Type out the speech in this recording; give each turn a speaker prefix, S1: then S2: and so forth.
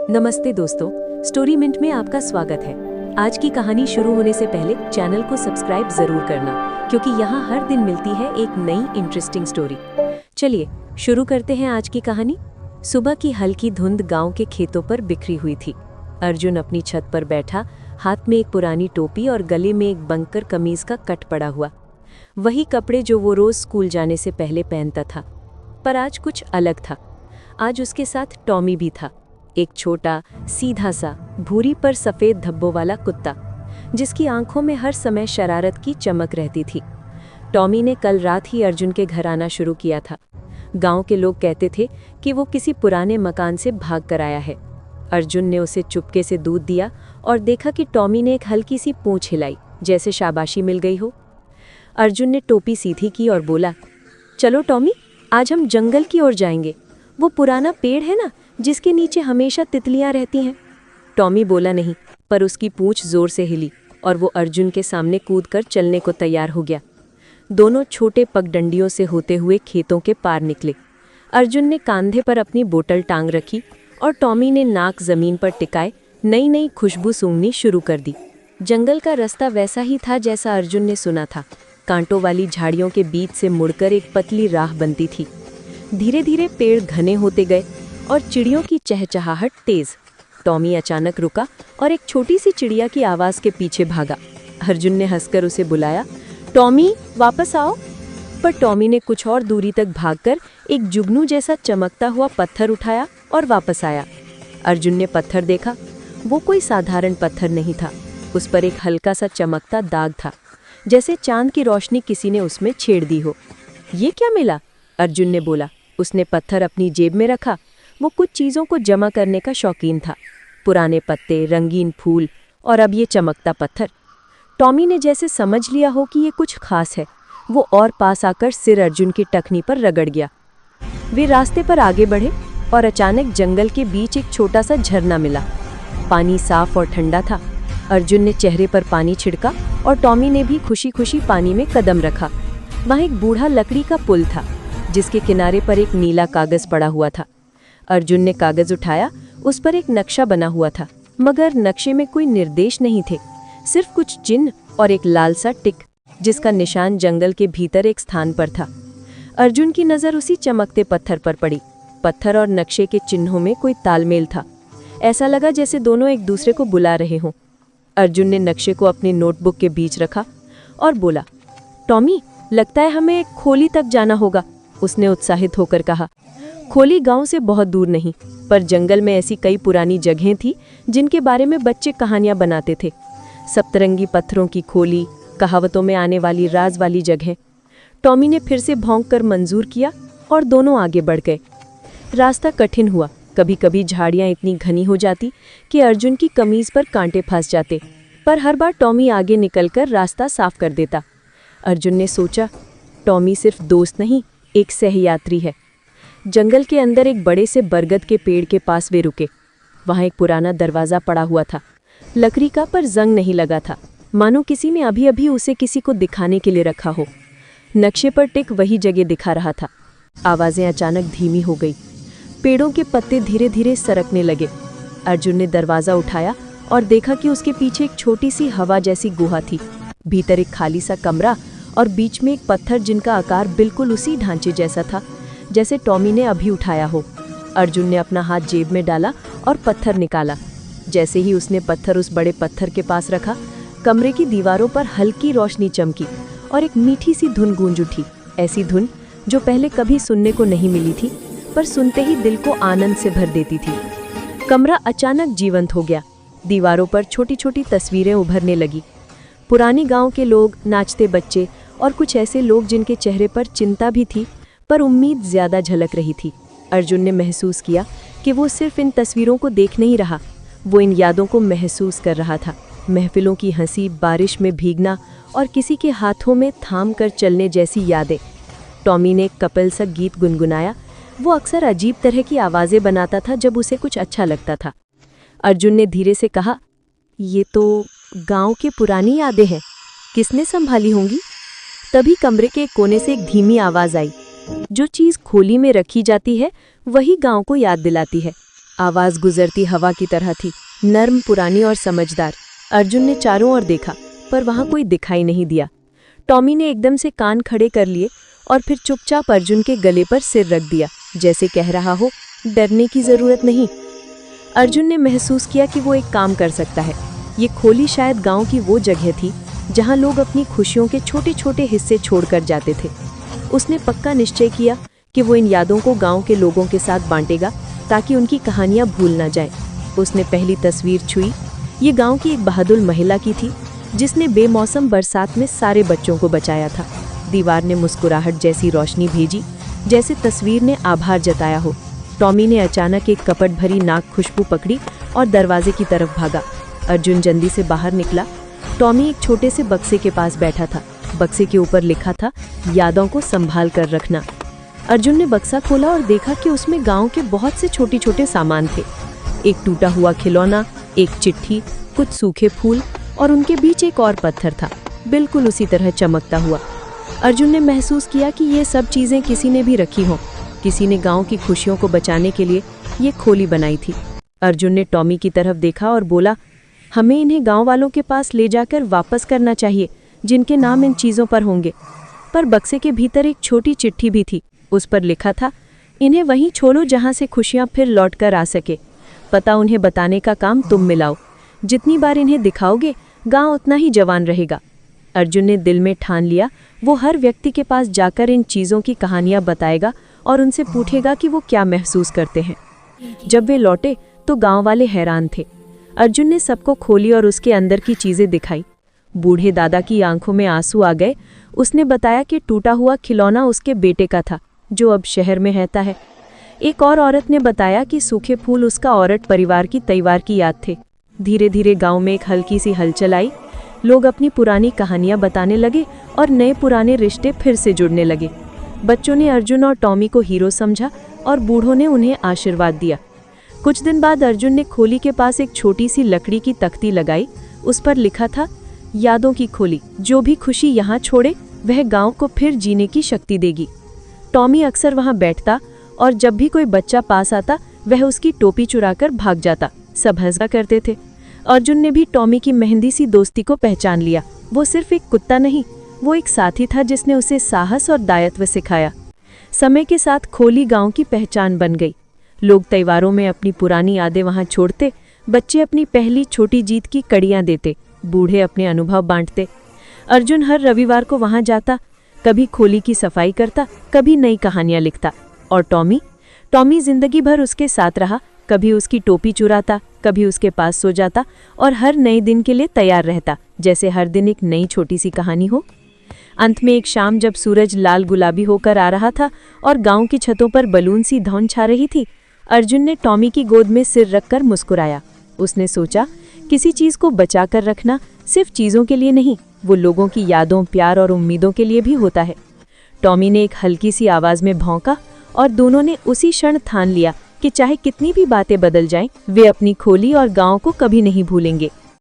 S1: नमस्ते दोस्तों, story mint में आपका स्वागत है। आज की कहानी शुरू होने से पहले चैनल को सब्सक्राइब जरूर करना, क्योंकि यहाँ हर दिन मिलती है एक नई इंटरेस्टिंग स्टोरी। चलिए शुरू करते हैं आज की कहानी। सुबह की हल्की धुंध गांव के खेतों पर बिखरी हुई थी। अर्जुन अपनी छत पर बैठा, हाथ में एक पुरानी टोपी और गले में एक बंकर कमीज का कट पड़ा हुआ। वही कपड़े जो वो रोज स्कूल जाने से पहले पहनता था, पर आज कुछ अलग था। आज उसके साथ टॉमी भी था, एक छोटा सीधा सा भूरी पर सफ़ेद धब्बों वाला कुत्ता, जिसकी आंखों में हर समय शरारत की चमक रहती थी। टॉमी ने कल रात ही अर्जुन के घर आना शुरू किया था। गांव के लोग कहते थे कि वो किसी पुराने मकान से भाग कर आया है। अर्जुन ने उसे चुपके से दूध दिया और देखा कि टॉमी ने एक हल्की सी पूंछ हिलाई, जैसे शाबाशी मिल गई हो। अर्जुन ने टोपी सीधी की और बोला, चलो टॉमी, आज हम जंगल की ओर जाएंगे। वो पुराना पेड़ है ना, जिसके नीचे हमेशा तितलियां रहती हैं। टॉमी बोला नहीं, पर उसकी पूंछ जोर से हिली और वो अर्जुन के सामने कूदकर चलने को तैयार हो गया। दोनों छोटे पगडंडियों से होते हुए खेतों के पार निकले। अर्जुन ने कंधे पर अपनी बोतल टांग रखी और टॉमी ने नाक जमीन पर टिकाए नई नई खुशबू सूंघनी शुरू कर दी। जंगल का रास्ता वैसा ही था जैसा अर्जुन ने सुना था। कांटों वाली झाड़ियों के बीच से मुड़कर एक पतली राह बनती थी। धीरे धीरे पेड़ घने होते गए और चिड़ियों की चहचहाहट तेज। टॉमी अचानक रुका और एक छोटी सी चिड़िया की आवाज़ के पीछे भागा। अर्जुन ने हंसकर उसे बुलाया, टॉमी वापस आओ। पर टॉमी ने कुछ और दूरी तक भागकर एक जुगनू जैसा चमकता हुआ पत्थर उठाया और वापस आया। अर्जुन ने पत्थर देखा। वो कोई साधारण पत्थर नहीं था। उस पर एक हल्का सा चमकता दाग था, जैसे चांद की रोशनी किसी ने उसमें छेड़ दी हो। ये क्या मिला? अर्जुन ने बोला। उसने पत्थर अपनी जेब में रखा। वो कुछ चीज़ों को जमा करने का शौकीन था, पुराने पत्ते, रंगीन फूल और अब ये चमकता पत्थर। टॉमी ने जैसे समझ लिया हो कि ये कुछ खास है। वो और पास आकर सिर अर्जुन की टखनी पर रगड़ गया। वे रास्ते पर आगे बढ़े और अचानक जंगल के बीच एक छोटा सा झरना मिला। पानी साफ और ठंडा था। अर्जुन ने चेहरे पर पानी छिड़का और टॉमी ने भी खुशी खुशी पानी में कदम रखा। वहाँ एक बूढ़ा लकड़ी का पुल था, जिसके किनारे पर एक नीला कागज पड़ा हुआ था। अर्जुन ने कागज उठाया। उस पर एक नक्शा बना हुआ था, मगर नक्शे में कोई निर्देश नहीं थे, सिर्फ कुछ चिन्ह और एक लाल सा टिक, जिसका निशान जंगल के भीतर एक स्थान पर था। अर्जुन की नज़र उसी चमकते पत्थर पर पड़ी। पत्थर और नक्शे के चिन्हों में कोई तालमेल था। ऐसा लगा जैसे दोनों एक दूसरे को बुला रहे हों। अर्जुन ने नक्शे को अपनी नोटबुक के बीच रखा और बोला, टॉमी, लगता है हमें एक खोली तक जाना होगा। उसने उत्साहित होकर कहा। खोली गांव से बहुत दूर नहीं, पर जंगल में ऐसी कई पुरानी जगहें थी जिनके बारे में बच्चे कहानियां बनाते थे। सप्तरंगी पत्थरों की खोली, कहावतों में आने वाली राज वाली जगह। टॉमी ने फिर से भौंककर मंजूर किया और दोनों आगे बढ़ गए। रास्ता कठिन हुआ। कभी कभी झाड़ियां इतनी घनी हो जाती कि अर्जुन की कमीज पर कांटे फंस जाते, पर हर बार टॉमी आगे निकलकर रास्ता साफ कर देता। अर्जुन ने सोचा, टॉमी सिर्फ दोस्त नहीं, एक सहयात्री है। जंगल के अंदर एक बड़े से बरगद के पेड़ के पास वे रुके। वहाँ एक पुराना दरवाज़ा पड़ा हुआ था, लकड़ी का, पर जंग नहीं लगा था, मानो किसी ने अभी अभी उसे किसी को दिखाने के लिए रखा हो। नक्शे पर टिक वही जगह दिखा रहा था। आवाज़ें अचानक धीमी हो गई। पेड़ों के पत्ते धीरे धीरे सरकने लगे। अर्जुन ने दरवाज़ा उठाया और देखा कि उसके पीछे एक छोटी सी हवा जैसी गुहा थी। भीतर एक खाली सा कमरा और बीच में एक पत्थर जिनका आकार बिल्कुल उसी ढांचे जैसा था जैसे टॉमी ने अभी उठाया हो। अर्जुन ने अपना हाथ जेब में डाला और पत्थर निकाला। जैसे ही उसने पत्थर उस बड़े पत्थर के पास रखा, कमरे की दीवारों पर हल्की रोशनी चमकी और एक मीठी सी धुन गूंज उठी। ऐसी धुन जो पहले कभी सुनने को नहीं मिली थी, पर सुनते ही दिल को आनंद से भर देती थी। कमरा अचानक जीवंत हो गया। दीवारों पर छोटी छोटी तस्वीरें उभरने लगी। पुरानी गांव के लोग, नाचते बच्चे और कुछ ऐसे लोग जिनके चेहरे पर चिंता भी थी, पर उम्मीद ज्यादा झलक रही थी। अर्जुन ने महसूस किया कि वो सिर्फ इन तस्वीरों को देख नहीं रहा, वो इन यादों को महसूस कर रहा था। महफिलों की हंसी, बारिश में भीगना और किसी के हाथों में थाम कर चलने जैसी यादें। टॉमी ने एक कपिल सा गीत गुनगुनाया। वो अक्सर अजीब तरह की आवाज़ें बनाता था जब उसे कुछ अच्छा लगता था। अर्जुन ने धीरे से कहा, ये तो गांव के पुरानी यादें हैं, किसने संभाली होंगी? तभी कमरे के कोने से एक धीमी आवाज़ आई, जो चीज़ खोली में रखी जाती है वही गांव को याद दिलाती है। आवाज गुजरती हवा की तरह थी, नर्म, पुरानी और समझदार। अर्जुन ने चारों ओर देखा, पर वहां कोई दिखाई नहीं दिया। टॉमी ने एकदम से कान खड़े कर लिए और फिर चुपचाप अर्जुन के गले पर सिर रख दिया, जैसे कह रहा हो, डरने की जरूरत नहीं। अर्जुन ने महसूस किया कि वो एक काम कर सकता है। ये खोली शायद गांव की वो जगह थी जहां लोग अपनी खुशियों के छोटे छोटे हिस्से छोड़कर जाते थे। उसने पक्का निश्चय किया कि वो इन यादों को गांव के लोगों के साथ बांटेगा, ताकि उनकी कहानियां भूल ना जाए। उसने पहली तस्वीर छुई। ये गांव की एक बहादुर महिला की थी, जिसने बेमौसम बरसात में सारे बच्चों को बचाया था। दीवार ने मुस्कुराहट जैसी रोशनी भेजी, जैसे तस्वीर ने आभार जताया हो। टॉमी ने अचानक एक कपट भरी नाक खुशबू पकड़ी और दरवाजे की तरफ भागा। अर्जुन जल्दी से बाहर निकला। टॉमी एक छोटे से बक्से के पास बैठा था। बक्से के ऊपर लिखा था, यादों को संभाल कर रखना। अर्जुन ने बक्सा खोला और देखा कि उसमें गांव के बहुत से छोटे छोटे सामान थे। एक टूटा हुआ खिलौना, एक चिट्ठी, कुछ सूखे फूल और उनके बीच एक और पत्थर था, बिल्कुल उसी तरह चमकता हुआ। अर्जुन ने महसूस किया कि ये सब चीजें किसी ने भी रखी हों। किसी ने गांव की खुशियों को बचाने के लिए ये खोली बनाई थी। अर्जुन ने टॉमी की तरफ देखा और बोला, हमें इन्हें गांव वालों के पास ले जाकर वापस करना चाहिए, जिनके नाम इन चीज़ों पर होंगे। पर बक्से के भीतर एक छोटी चिट्ठी भी थी। उस पर लिखा था, इन्हें वहीं छोड़ो जहां से खुशियां फिर लौट कर आ सके। पता उन्हें बताने का काम तुम मिलाओ। जितनी बार इन्हें दिखाओगे, गांव उतना ही जवान रहेगा। अर्जुन ने दिल में ठान लिया, वो हर व्यक्ति के पास जाकर इन चीज़ों की कहानियां बताएगा और उनसे पूछेगा कि वो क्या महसूस करते हैं। जब वे लौटे तो गांव वाले हैरान थे। अर्जुन ने सबको खोली और उसके अंदर की चीज़ें दिखाई। बूढ़े दादा की आंखों में आंसू आ गए। उसने बताया कि टूटा हुआ खिलौना उसके बेटे का था, जो अब शहर में रहता है। एक और औरत ने बताया कि सूखे फूल उसका औरत परिवार की त्योहार की याद थे। धीरे धीरे गांव में एक हल्की सी हलचल आई। लोग अपनी पुरानी कहानियां बताने लगे और नए पुराने रिश्ते फिर से जुड़ने लगे। बच्चों ने अर्जुन और टॉमी को हीरो समझा और बूढ़ों ने उन्हें आशीर्वाद दिया। कुछ दिन बाद अर्जुन ने खोली के पास एक छोटी सी लकड़ी की तख्ती लगाई। उस पर लिखा था, यादों की खोली, जो भी खुशी यहाँ छोड़े वह गांव को फिर जीने की शक्ति देगी। टॉमी अक्सर वहां बैठता और जब भी कोई बच्चा पास आता वह उसकी टोपी चुराकर भाग जाता। सब हंसा करते थे। अर्जुन ने भी टॉमी की मेहंदी सी दोस्ती को पहचान लिया। वो सिर्फ एक कुत्ता नहीं, वो एक साथी था जिसने उसे साहस और दायित्व सिखाया। समय के साथ खोली गांव की पहचान बन गई। लोग त्योहारों में अपनी पुरानी यादें वहां छोड़ते, बच्चे अपनी पहली छोटी जीत की कड़ियां देते, बूढ़े अपने अनुभव बांटते। अर्जुन हर रविवार को वहां जाता, कभी खोली की सफाई करता, कभी नई कहानियां लिखता। और टॉमी जिंदगी भर उसके साथ रहा। कभी उसकी टोपी चुराता, कभी उसके पास सो जाता और हर नए दिन के लिए तैयार रहता, जैसे हर दिन एक नई छोटी सी कहानी हो। अंत में एक शाम जब सूरज लाल गुलाबी होकर आ रहा था और गांव की छतों पर बलून सी धौन छा रही थी, अर्जुन ने टॉमी की गोद में सिर रखकर मुस्कुराया। उसने सोचा, किसी चीज को बचा कर रखना सिर्फ चीजों के लिए नहीं, वो लोगों की यादों, प्यार और उम्मीदों के लिए भी होता है। टॉमी ने एक हल्की सी आवाज में भौंका और दोनों ने उसी क्षण ठान लिया कि चाहे कितनी भी बातें बदल जाएं, वे अपनी खोली और गांव को कभी नहीं भूलेंगे।